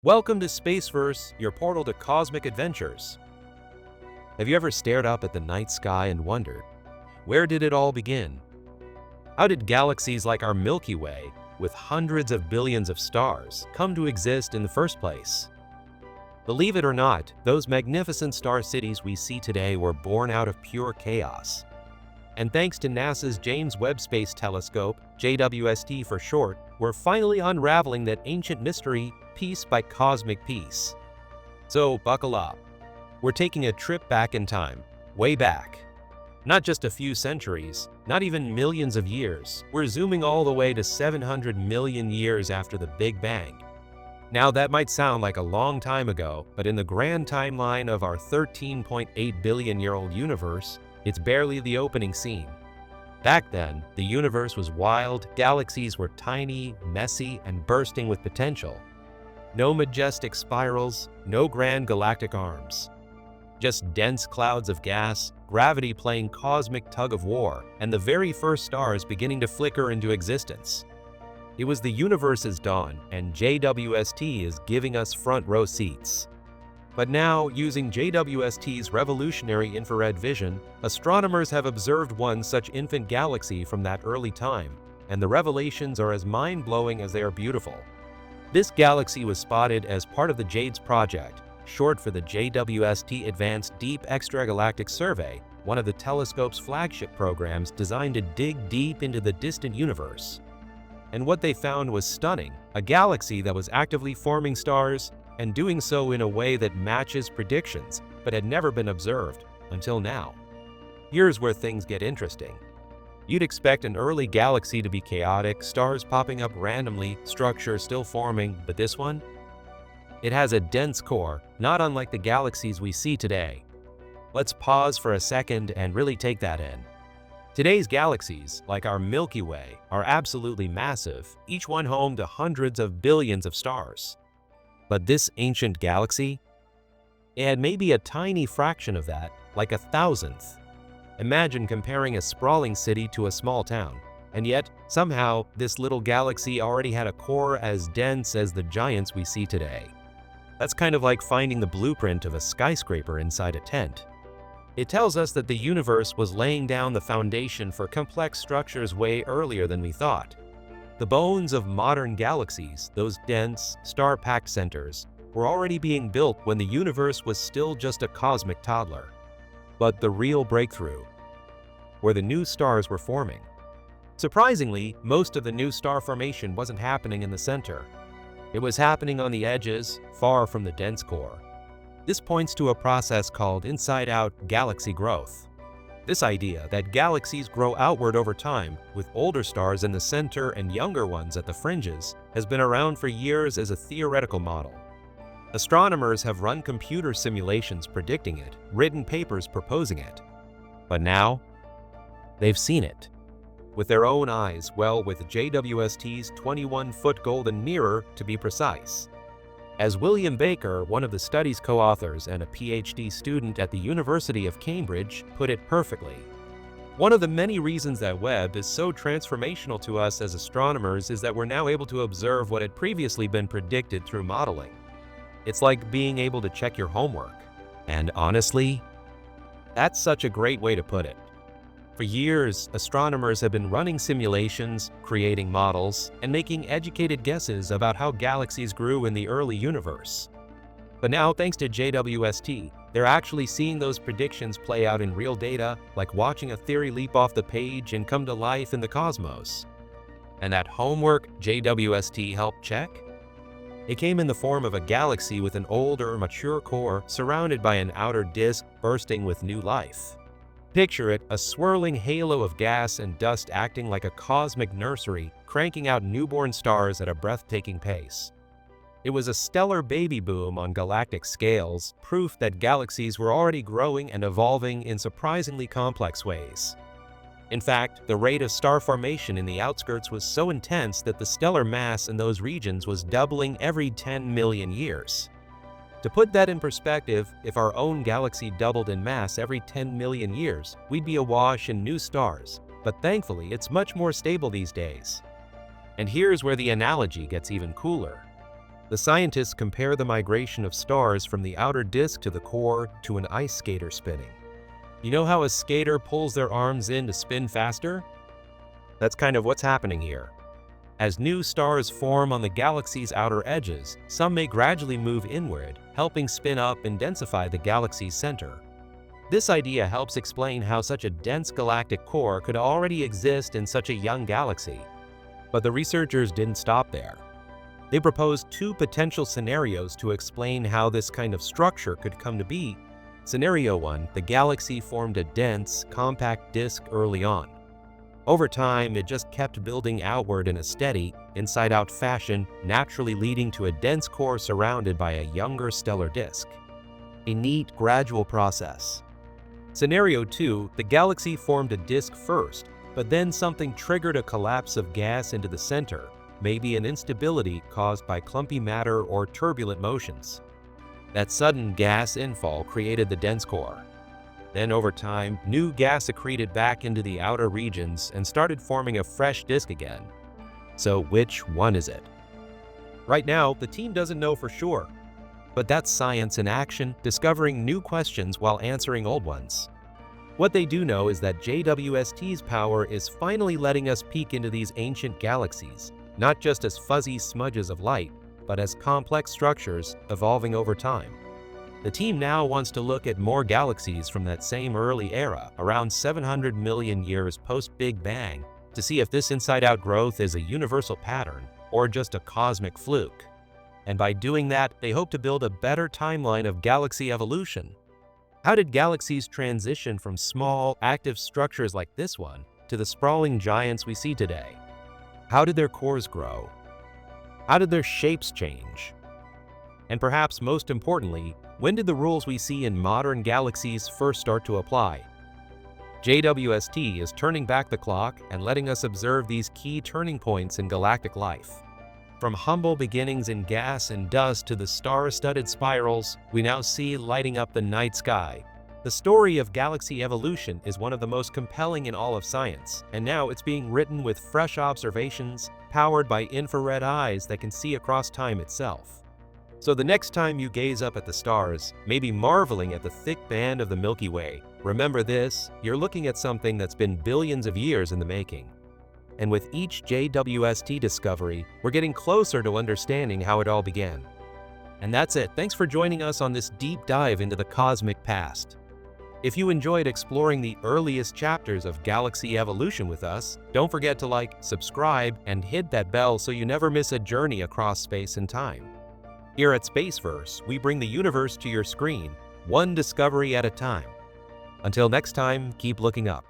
Welcome to Spaceverse, your portal to cosmic adventures. Have you ever stared up at the night sky and wondered, where did it all begin? How did galaxies like our Milky Way, with hundreds of billions of stars, come to exist in the first place? Believe it or not, those magnificent star cities we see today were born out of pure chaos. And thanks to NASA's James Webb Space Telescope, JWST for short, we're finally unraveling that ancient mystery piece by cosmic piece. So buckle up. We're taking a trip back in time, way back. Not just a few centuries, not even millions of years. We're zooming all the way to 700 million years after the Big Bang. Now that might sound like a long time ago, but in the grand timeline of our 13.8 billion-year-old universe, it's barely the opening scene. Back then, the universe was wild, galaxies were tiny, messy, and bursting with potential. No majestic spirals, no grand galactic arms. Just dense clouds of gas, gravity playing cosmic tug-of-war, and the very first stars beginning to flicker into existence. It was the universe's dawn, and JWST is giving us front-row seats. But now, using JWST's revolutionary infrared vision, astronomers have observed one such infant galaxy from that early time, and the revelations are as mind-blowing as they are beautiful. This galaxy was spotted as part of the JADES project, short for the JWST Advanced Deep Extragalactic Survey, one of the telescope's flagship programs designed to dig deep into the distant universe. And what they found was stunning, a galaxy that was actively forming stars, and doing so in a way that matches predictions, but had never been observed until now. Here's where things get interesting. You'd expect an early galaxy to be chaotic, stars popping up randomly, structure still forming, but this one? It has a dense core, not unlike the galaxies we see today. Let's pause for a second and really take that in. Today's galaxies, like our Milky Way, are absolutely massive, each one home to hundreds of billions of stars. But this ancient galaxy? It had maybe a tiny fraction of that, like a thousandth. Imagine comparing a sprawling city to a small town, and yet, somehow, this little galaxy already had a core as dense as the giants we see today. That's kind of like finding the blueprint of a skyscraper inside a tent. It tells us that the universe was laying down the foundation for complex structures way earlier than we thought. The bones of modern galaxies, those dense, star-packed centers, were already being built when the universe was still just a cosmic toddler. But the real breakthrough, where the new stars were forming. Surprisingly, most of the new star formation wasn't happening in the center. It was happening on the edges, far from the dense core. This points to a process called inside-out galaxy growth. This idea that galaxies grow outward over time, with older stars in the center and younger ones at the fringes, has been around for years as a theoretical model. Astronomers have run computer simulations predicting it, written papers proposing it. But now, they've seen it. With their own eyes, well, with JWST's 21-foot golden mirror to be precise. As William Baker, one of the study's co-authors and a PhD student at the University of Cambridge, put it perfectly. One of the many reasons that Webb is so transformational to us as astronomers is that we're now able to observe what had previously been predicted through modeling. It's like being able to check your homework. And honestly, that's such a great way to put it. For years, astronomers have been running simulations, creating models, and making educated guesses about how galaxies grew in the early universe. But now, thanks to JWST, they're actually seeing those predictions play out in real data, like watching a theory leap off the page and come to life in the cosmos. And that homework JWST helped check? It came in the form of a galaxy with an older, mature core surrounded by an outer disk bursting with new life. Picture it, a swirling halo of gas and dust acting like a cosmic nursery, cranking out newborn stars at a breathtaking pace. It was a stellar baby boom on galactic scales, proof that galaxies were already growing and evolving in surprisingly complex ways. In fact, the rate of star formation in the outskirts was so intense that the stellar mass in those regions was doubling every 10 million years. To put that in perspective, if our own galaxy doubled in mass every 10 million years, we'd be awash in new stars, but thankfully it's much more stable these days. And here's where the analogy gets even cooler. The scientists compare the migration of stars from the outer disk to the core to an ice skater spinning. You know how a skater pulls their arms in to spin faster? That's kind of what's happening here. As new stars form on the galaxy's outer edges, some may gradually move inward, helping spin up and densify the galaxy's center. This idea helps explain how such a dense galactic core could already exist in such a young galaxy. But the researchers didn't stop there. They proposed two potential scenarios to explain how this kind of structure could come to be. Scenario 1, the galaxy formed a dense, compact disk early on. Over time, it just kept building outward in a steady, inside-out fashion, naturally leading to a dense core surrounded by a younger stellar disk. A neat, gradual process. Scenario 2, the galaxy formed a disk first, but then something triggered a collapse of gas into the center, maybe an instability caused by clumpy matter or turbulent motions. That sudden gas infall created the dense core. Then over time, new gas accreted back into the outer regions and started forming a fresh disk again. So which one is it? Right now, the team doesn't know for sure. But that's science in action, discovering new questions while answering old ones. What they do know is that JWST's power is finally letting us peek into these ancient galaxies, not just as fuzzy smudges of light, but as complex structures evolving over time. The team now wants to look at more galaxies from that same early era, around 700 million years post-Big Bang, to see if this inside-out growth is a universal pattern or just a cosmic fluke. And by doing that, they hope to build a better timeline of galaxy evolution. How did galaxies transition from small, active structures like this one to the sprawling giants we see today? How did their cores grow? How did their shapes change? And perhaps most importantly, when did the rules we see in modern galaxies first start to apply? JWST is turning back the clock and letting us observe these key turning points in galactic life. From humble beginnings in gas and dust to the star-studded spirals we now see lighting up the night sky, the story of galaxy evolution is one of the most compelling in all of science, and now it's being written with fresh observations, powered by infrared eyes that can see across time itself. So the next time you gaze up at the stars, maybe marveling at the thick band of the Milky Way, remember this: you're looking at something that's been billions of years in the making. And with each JWST discovery, we're getting closer to understanding how it all began. And that's it. Thanks for joining us on this deep dive into the cosmic past. If you enjoyed exploring the earliest chapters of galaxy evolution with us, don't forget to like, subscribe, and hit that bell so you never miss a journey across space and time. Here at Spaceverse, we bring the universe to your screen, one discovery at a time. Until next time, keep looking up.